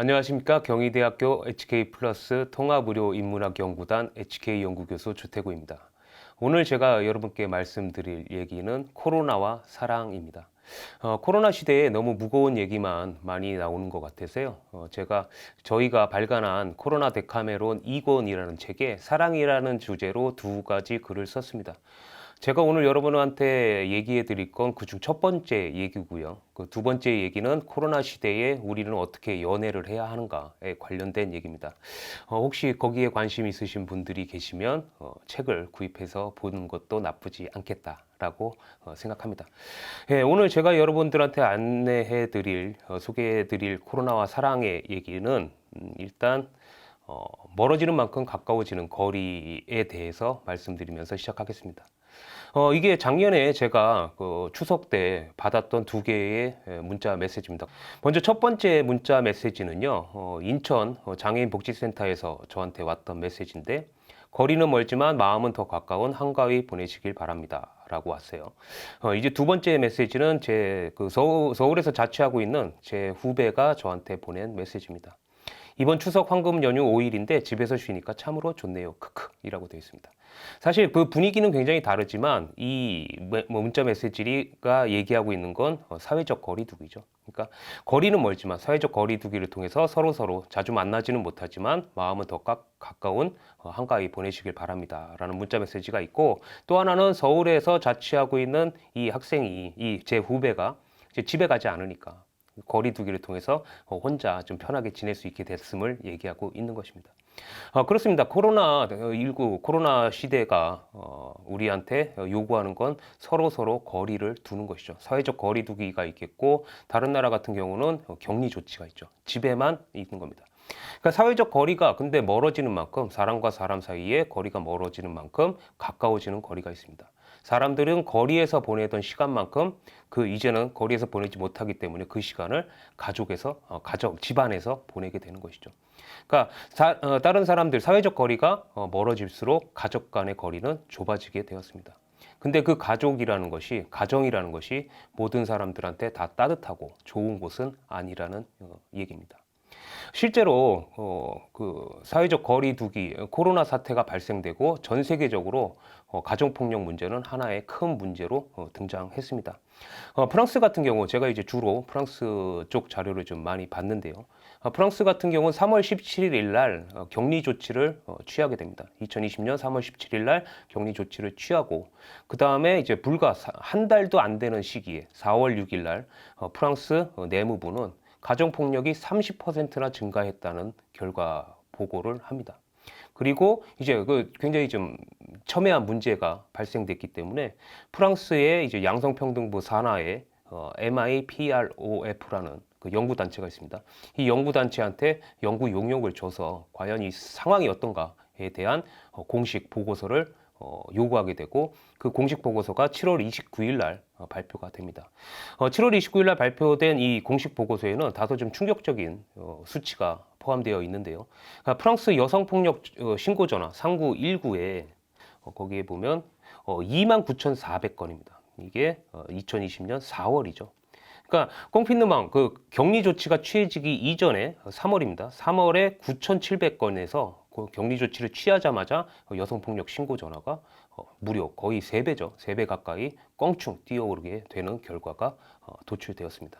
안녕하십니까. 경희대학교 HK플러스 통합의료인문학연구단 HK연구교수 조태구입니다. 오늘 제가 여러분께 말씀드릴 얘기는 코로나와 사랑입니다. 코로나 시대에 너무 무거운 얘기만 많이 나오는 것 같아서요. 저희가 발간한 코로나 데카메론 2권이라는 책에 사랑이라는 주제로 두 가지 글을 썼습니다. 제가 오늘 여러분한테 얘기해 드릴 건 그중 첫 번째 얘기고요. 그 두 번째 얘기는 코로나 시대에 우리는 어떻게 연애를 해야 하는가에 관련된 얘기입니다. 혹시 거기에 관심 있으신 분들이 계시면 책을 구입해서 보는 것도 나쁘지 않겠다라고 생각합니다. 예, 오늘 제가 여러분들한테 안내해 드릴, 소개해 드릴 코로나와 사랑의 얘기는 일단 멀어지는 만큼 가까워지는 거리에 대해서 말씀드리면서 시작하겠습니다. 이게 작년에 제가 그 추석 때 받았던 두 개의 문자 메시지입니다. 먼저 첫 번째 문자 메시지는요, 인천 장애인 복지센터에서 저한테 왔던 메시지인데, 거리는 멀지만 마음은 더 가까운 한가위 보내시길 바랍니다. 라고 왔어요. 이제 두 번째 메시지는 서울에서 자취하고 있는 제 후배가 저한테 보낸 메시지입니다. 이번 추석 황금 연휴 5일인데 집에서 쉬니까 참으로 좋네요. 크크 이라고 되어 있습니다. 사실 그 분위기는 굉장히 다르지만 이 문자 메시지가 얘기하고 있는 건 사회적 거리두기죠. 그러니까 거리는 멀지만 사회적 거리두기를 통해서 서로 자주 만나지는 못하지만 마음은 더 가까운 한가위 보내시길 바랍니다. 라는 문자 메시지가 있고, 또 하나는 서울에서 자취하고 있는 이 학생이, 제 후배가 이제 집에 가지 않으니까 거리두기를 통해서 혼자 좀 편하게 지낼 수 있게 됐음을 얘기하고 있는 것입니다. 그렇습니다. 코로나19 코로나 시대가 우리한테 요구하는 건 서로 거리를 두는 것이죠. 사회적 거리두기가 있겠고, 다른 나라 같은 경우는 격리 조치가 있죠. 집에만 있는 겁니다. 그러니까 사회적 거리가 근데 멀어지는 만큼, 사람과 사람 사이에 거리가 멀어지는 만큼 가까워지는 거리가 있습니다. 사람들은 거리에서 보내던 시간만큼 이제는 거리에서 보내지 못하기 때문에 그 시간을 집안에서 보내게 되는 것이죠. 그러니까 다른 사람들, 사회적 거리가 멀어질수록 가족 간의 거리는 좁아지게 되었습니다. 근데 그 가정이라는 것이 모든 사람들한테 다 따뜻하고 좋은 곳은 아니라는 얘기입니다. 실제로 사회적 거리두기, 코로나 사태가 발생되고 전 세계적으로 가정폭력 문제는 하나의 큰 문제로 등장했습니다. 프랑스 같은 경우, 제가 이제 주로 프랑스 쪽 자료를 좀 많이 봤는데요. 프랑스 같은 경우는 3월 17일 날 격리 조치를 취하게 됩니다. 2020년 3월 17일 날 격리 조치를 취하고, 그 다음에 이제 불과 한 달도 안 되는 시기에 4월 6일 날 프랑스 내무부는 가정폭력이 30%나 증가했다는 결과 보고를 합니다. 그리고 이제 굉장히 좀 첨예한 문제가 발생됐기 때문에 프랑스의 이제 양성평등부 산하에 MIPROF라는 그 연구단체가 있습니다. 이 연구단체한테 연구 용역을 줘서 과연 이 상황이 어떤가에 대한 공식 보고서를 요구하게 되고, 그 공식 보고서가 7월 29일 날 발표가 됩니다. 7월 29일 날 발표된 이 공식 보고서에는 다소 좀 충격적인 수치가 포함되어 있는데요. 프랑스 여성폭력 신고 전화 3919에 거기에 보면 29,400건입니다. 이게 2020년 4월이죠. 그러니까 꽁피누망 격리 조치가 취해지기 이전에 3월입니다. 3월에 9,700건에서 격리 조치를 취하자마자 여성폭력 신고 전화가 무려 거의 3배죠. 3배 가까이 껑충 뛰어오르게 되는 결과가 도출되었습니다.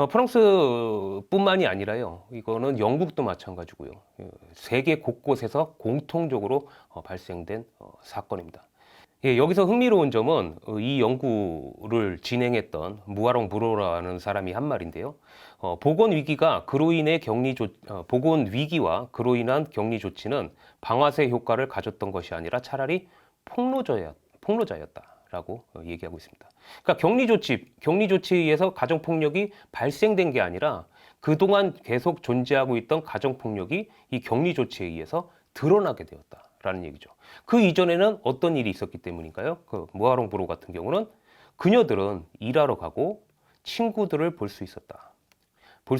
프랑스뿐만이 아니라요. 이거는 영국도 마찬가지고요. 세계 곳곳에서 공통적으로 발생된 사건입니다. 예, 여기서 흥미로운 점은 이 연구를 진행했던 무아롱 브로라는 사람이 한 말인데요. 보건 위기와 그로 인한 격리 조치는 방아쇠 효과를 가졌던 것이 아니라 차라리 폭로자였다라고 얘기하고 있습니다. 그러니까 격리 조치에 의해서 가정폭력이 발생된 게 아니라 그동안 계속 존재하고 있던 가정폭력이 이 격리 조치에 의해서 드러나게 되었다라는 얘기죠. 그 이전에는 어떤 일이 있었기 때문인가요? 무아롱 브로 같은 경우는 그녀들은 일하러 가고 친구들을 볼 수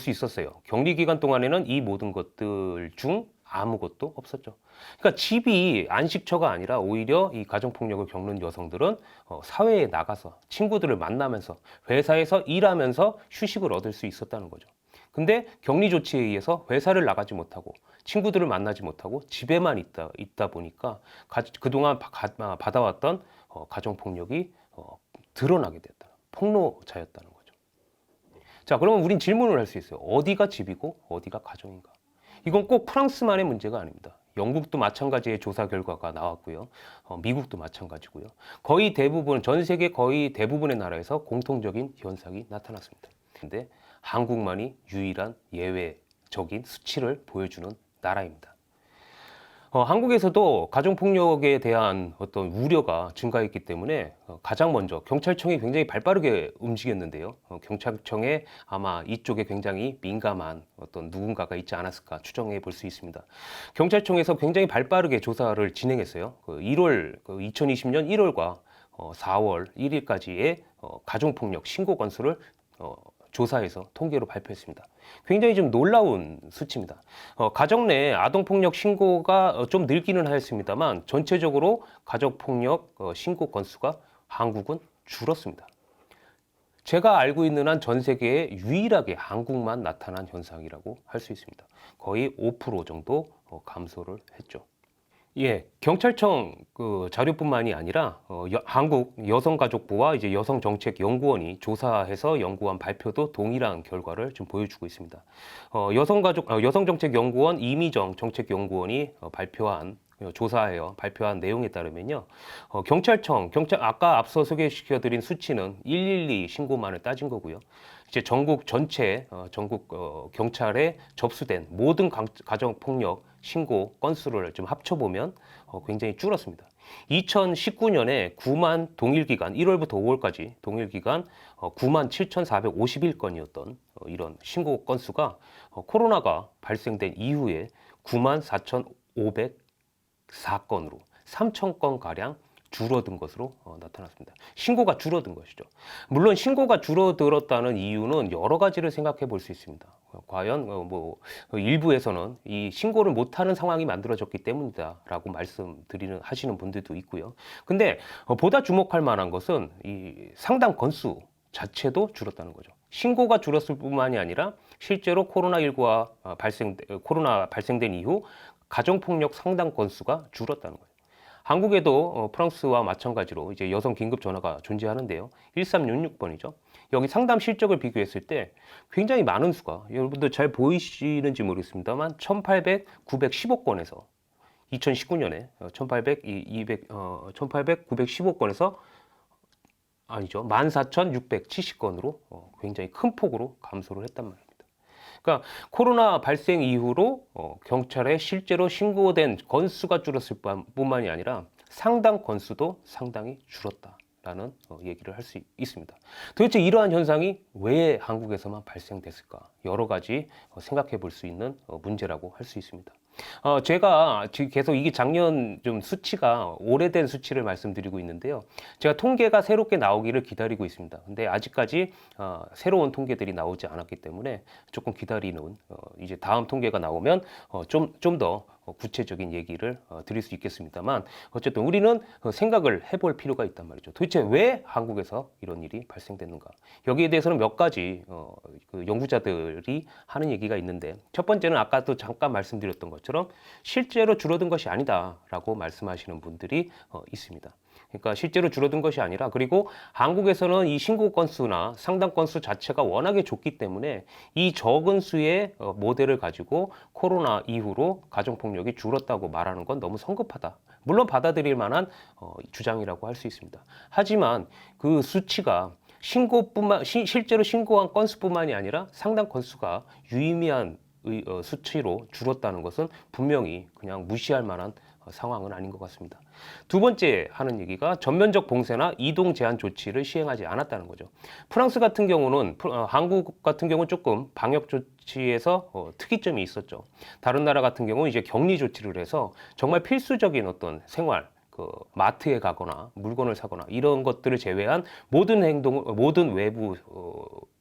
있었어요. 격리 기간 동안에는 이 모든 것들 중 아무것도 없었죠. 그러니까 집이 안식처가 아니라 오히려 이 가정폭력을 겪는 여성들은 사회에 나가서 친구들을 만나면서 회사에서 일하면서 휴식을 얻을 수 있었다는 거죠. 근데 격리 조치에 의해서 회사를 나가지 못하고 친구들을 만나지 못하고 집에만 있다 보니까 그동안 받아왔던 가정폭력이 드러나게 됐다. 폭로자였다는 거죠. 자, 그러면 우린 질문을 할 수 있어요. 어디가 집이고 어디가 가정인가? 이건 꼭 프랑스만의 문제가 아닙니다. 영국도 마찬가지의 조사 결과가 나왔고요. 미국도 마찬가지고요. 거의 대부분, 전 세계 거의 대부분의 나라에서 공통적인 현상이 나타났습니다. 근데 한국만이 유일한 예외적인 수치를 보여주는 나라입니다. 한국에서도 가정폭력에 대한 어떤 우려가 증가했기 때문에 가장 먼저 경찰청이 굉장히 발빠르게 움직였는데요. 경찰청에 아마 이쪽에 굉장히 민감한 어떤 누군가가 있지 않았을까 추정해 볼 수 있습니다. 경찰청에서 굉장히 발빠르게 조사를 진행했어요. 2020년 1월과 4월 1일까지의 가정폭력 신고 건수를 조사해서 통계로 발표했습니다. 굉장히 좀 놀라운 수치입니다. 가정 내 아동폭력 신고가 좀 늘기는 하였습니다만 전체적으로 가정폭력 신고 건수가 한국은 줄었습니다. 제가 알고 있는 한 전 세계에 유일하게 한국만 나타난 현상이라고 할 수 있습니다. 거의 5% 정도 감소를 했죠. 예, 경찰청 그 자료뿐만이 아니라 한국 여성가족부와 이제 여성정책연구원이 조사해서 연구한 발표도 동일한 결과를 좀 보여주고 있습니다. 여성정책연구원 이미정 정책연구원이 조사하여 발표한 내용에 따르면요, 아까 앞서 소개시켜드린 수치는 112 신고만을 따진 거고요. 이제 전국 전체 경찰에 접수된 모든 가정폭력 신고 건수를 좀 합쳐보면 굉장히 줄었습니다. 2019년에 9만 동일기간 1월부터 5월까지 동일기간 9만 7,451건이었던 이런 신고 건수가 코로나가 발생된 이후에 9만 4,504건으로 3,000건 가량 줄어든 것으로 나타났습니다. 신고가 줄어든 것이죠. 물론 신고가 줄어들었다는 이유는 여러 가지를 생각해 볼 수 있습니다. 과연 일부에서는 이 신고를 못하는 상황이 만들어졌기 때문이다라고 하시는 분들도 있고요. 근데 보다 주목할 만한 것은 이 상담 건수 자체도 줄었다는 거죠. 신고가 줄었을 뿐만이 아니라 실제로 코로나 발생된 이후 가정폭력 상담 건수가 줄었다는 거예요. 한국에도 프랑스와 마찬가지로 이제 여성 긴급 전화가 존재하는데요. 1366번이죠. 여기 상담 실적을 비교했을 때 굉장히 많은 수가, 여러분들 잘 보이시는지 모르겠습니다만 18,915건에서 2019년에 915건에서 아니죠. 14,670건으로 굉장히 큰 폭으로 감소를 했단 말입니다. 그러니까 코로나 발생 이후로 경찰에 실제로 신고된 건수가 줄었을 뿐만이 아니라 상담 건수도 상당히 줄었다라는 얘기를 할 수 있습니다. 도대체 이러한 현상이 왜 한국에서만 발생됐을까? 여러 가지 생각해 볼 수 있는 문제라고 할 수 있습니다. 제가 지금 계속 이게 작년 좀 수치가 오래된 수치를 말씀드리고 있는데요. 제가 통계가 새롭게 나오기를 기다리고 있습니다. 근데 아직까지 새로운 통계들이 나오지 않았기 때문에 조금 기다리는 이제 다음 통계가 나오면 좀 더 구체적인 얘기를 드릴 수 있겠습니다만 어쨌든 우리는 생각을 해볼 필요가 있단 말이죠. 도대체 왜 한국에서 이런 일이 발생됐는가? 여기에 대해서는 몇 가지 그 연구자들이 하는 얘기가 있는데 첫 번째는 아까도 잠깐 말씀드렸던 것처럼 실제로 줄어든 것이 아니다라고 말씀하시는 분들이 있습니다. 그러니까 실제로 줄어든 것이 아니라 그리고 한국에서는 이 신고 건수나 상담 건수 자체가 워낙에 좋기 때문에 이 적은 수의 모델을 가지고 코로나 이후로 가정폭력이 줄었다고 말하는 건 너무 성급하다. 물론 받아들일 만한 주장이라고 할 수 있습니다. 하지만 그 수치가 실제로 신고한 건수뿐만이 아니라 상담 건수가 유의미한 수치로 줄었다는 것은 분명히 그냥 무시할 만한 상황은 아닌 것 같습니다. 두 번째 하는 얘기가 전면적 봉쇄나 이동 제한 조치를 시행하지 않았다는 거죠. 프랑스 같은 경우는 한국 같은 경우는 조금 방역 조치에서 특이점이 있었죠. 다른 나라 같은 경우는 이제 격리 조치를 해서 정말 필수적인 어떤 생활, 마트에 가거나 물건을 사거나 이런 것들을 제외한 모든 외부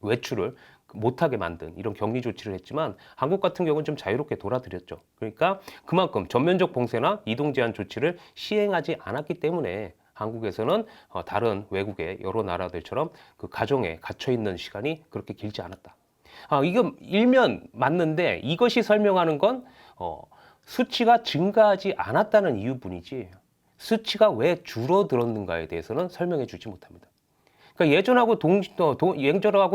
외출을 못하게 만든 이런 격리 조치를 했지만 한국 같은 경우는 좀 자유롭게 돌아들였죠. 그러니까 그만큼 전면적 봉쇄나 이동 제한 조치를 시행하지 않았기 때문에 한국에서는 다른 외국의 여러 나라들처럼 그 가정에 갇혀 있는 시간이 그렇게 길지 않았다. 이건 일면 맞는데 이것이 설명하는 건 수치가 증가하지 않았다는 이유뿐이지 수치가 왜 줄어들었는가에 대해서는 설명해 주지 못합니다. 그러니까 예전하고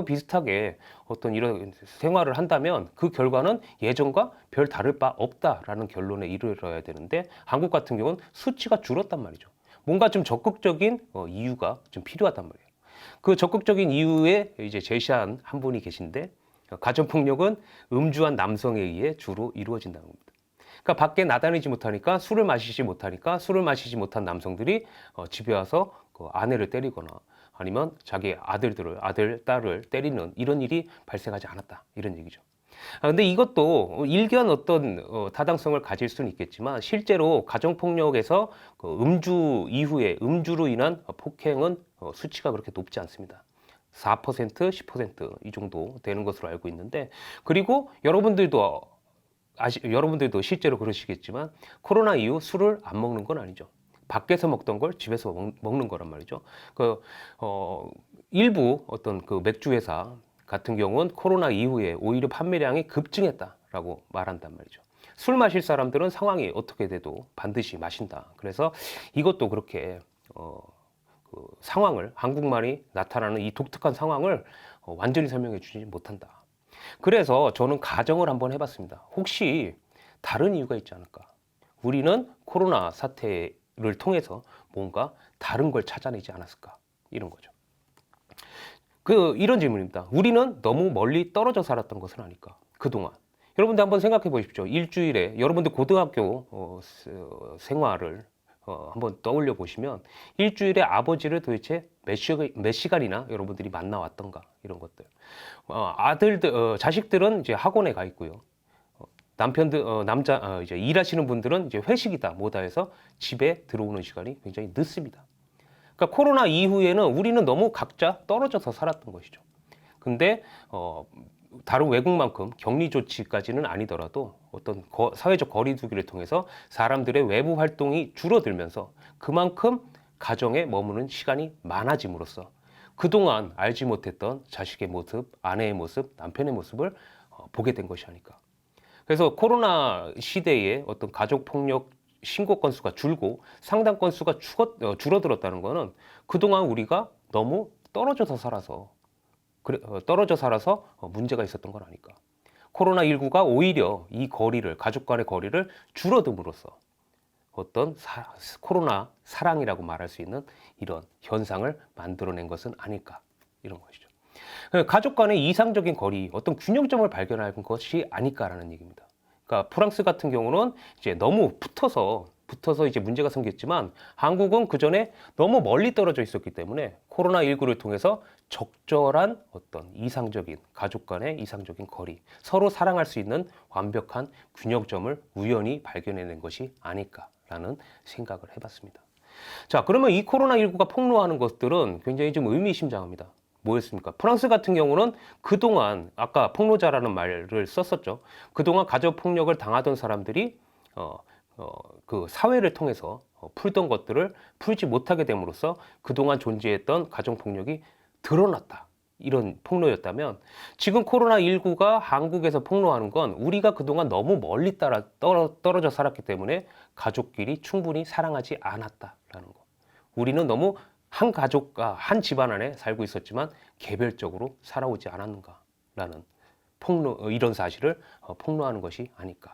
비슷하게 어떤 이런 생활을 한다면 그 결과는 예전과 별 다를 바 없다라는 결론에 이르러야 되는데 한국 같은 경우는 수치가 줄었단 말이죠. 뭔가 좀 적극적인 이유가 좀 필요하단 말이에요. 그 적극적인 이유에 이제 제시한 한 분이 계신데 가정폭력은 음주한 남성에 의해 주로 이루어진다는 겁니다. 그러니까 밖에 나다니지 못하니까 술을 마시지 못한 남성들이 집에 와서 그 아내를 때리거나 아니면 자기 아들, 딸을 때리는 이런 일이 발생하지 않았다. 이런 얘기죠. 근데 이것도 일견 어떤 타당성을 가질 수는 있겠지만 실제로 가정폭력에서 그 음주로 인한 폭행은 수치가 그렇게 높지 않습니다. 4%, 10%이 정도 되는 것으로 알고 있는데 그리고 여러분들도 실제로 그러시겠지만 코로나 이후 술을 안 먹는 건 아니죠. 밖에서 먹던 걸 집에서 먹는 거란 말이죠. 일부 어떤 그 맥주 회사 같은 경우는 코로나 이후에 오히려 판매량이 급증했다라고 말한단 말이죠. 술 마실 사람들은 상황이 어떻게 돼도 반드시 마신다. 그래서 이것도 그렇게 그 상황을 한국말이 나타나는 이 독특한 상황을 완전히 설명해 주지 못한다. 그래서 저는 가정을 한번 해봤습니다. 혹시 다른 이유가 있지 않을까? 우리는 코로나 사태를 통해서 뭔가 다른 걸 찾아내지 않았을까? 이런 거죠. 이런 질문입니다. 우리는 너무 멀리 떨어져 살았던 것은 아닐까? 그동안. 여러분들 한번 생각해 보십시오. 일주일에 여러분들 고등학교 생활을 한번 떠올려 보시면 일주일에 아버지를 도대체 몇 시간이나 여러분들이 만나왔던가 이런 것들. 자식들은 이제 학원에 가 있고요. 이제 일하시는 분들은 이제 회식이다 뭐다 해서 집에 들어오는 시간이 굉장히 늦습니다. 그러니까 코로나 이후에는 우리는 너무 각자 떨어져서 살았던 것이죠. 근데 다른 외국만큼 격리 조치까지는 아니더라도 어떤 사회적 거리두기를 통해서 사람들의 외부 활동이 줄어들면서 그만큼 가정에 머무는 시간이 많아짐으로써 그동안 알지 못했던 자식의 모습, 아내의 모습, 남편의 모습을 보게 된 것이 아닐까. 그래서 코로나 시대에 어떤 가족폭력 신고 건수가 줄고 상담 건수가 줄어들었다는 것은 그동안 우리가 너무 떨어져 살아서 문제가 있었던 건 아닐까. 코로나19가 오히려 이 가족 간의 거리를 줄어듦으로써 어떤 코로나 사랑이라고 말할 수 있는 이런 현상을 만들어낸 것은 아닐까. 이런 것이죠. 가족 간의 이상적인 거리, 어떤 균형점을 발견한 것이 아닐까라는 얘기입니다. 그러니까 프랑스 같은 경우는 이제 너무 붙어서 이제 문제가 생겼지만 한국은 그 전에 너무 멀리 떨어져 있었기 때문에 코로나19를 통해서 적절한 어떤 가족 간의 이상적인 거리, 서로 사랑할 수 있는 완벽한 균형점을 우연히 발견해낸 것이 아닐까라는 생각을 해봤습니다. 자, 그러면 이 코로나19가 폭로하는 것들은 굉장히 좀 의미심장합니다. 뭐였습니까? 프랑스 같은 경우는 그동안 아까 폭로자라는 말을 썼었죠. 그동안 가족폭력을 당하던 사람들이 그 사회를 통해서 풀던 것들을 풀지 못하게 됨으로써 그동안 존재했던 가정폭력이 드러났다. 이런 폭로였다면 지금 코로나19가 한국에서 폭로하는 건 우리가 그동안 너무 멀리 떨어져 살았기 때문에 가족끼리 충분히 사랑하지 않았다라는 거. 우리는 너무 한 가족과 한 집안 안에 살고 있었지만 개별적으로 살아오지 않았는가라는 이런 사실을 폭로하는 것이 아닐까.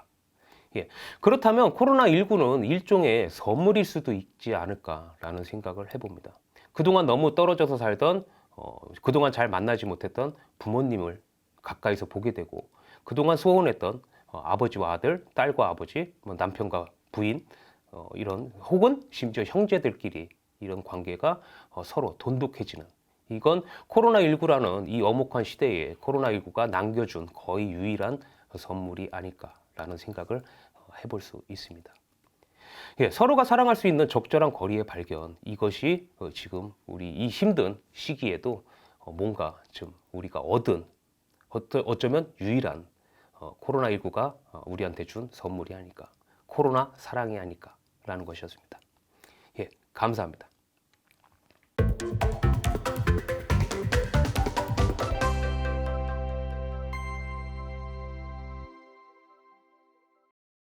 예. 그렇다면 코로나19는 일종의 선물일 수도 있지 않을까라는 생각을 해봅니다. 그동안 너무 떨어져서 살던 그동안 잘 만나지 못했던 부모님을 가까이서 보게 되고 그동안 소원했던 아버지와 아들, 딸과 아버지, 남편과 부인 이런 혹은 심지어 형제들끼리 이런 관계가 서로 돈독해지는 이건 코로나19라는 이 엄혹한 시대에 코로나19가 남겨준 거의 유일한 선물이 아닐까라는 생각을 해볼 수 있습니다. 예, 서로가 사랑할 수 있는 적절한 거리의 발견 이것이 지금 우리 이 힘든 시기에도 뭔가 좀 우리가 얻은 어쩌면 유일한 코로나19가 우리한테 준 선물이 아닐까. 코로나 사랑이 아닐까라는 것이었습니다. 예, 감사합니다.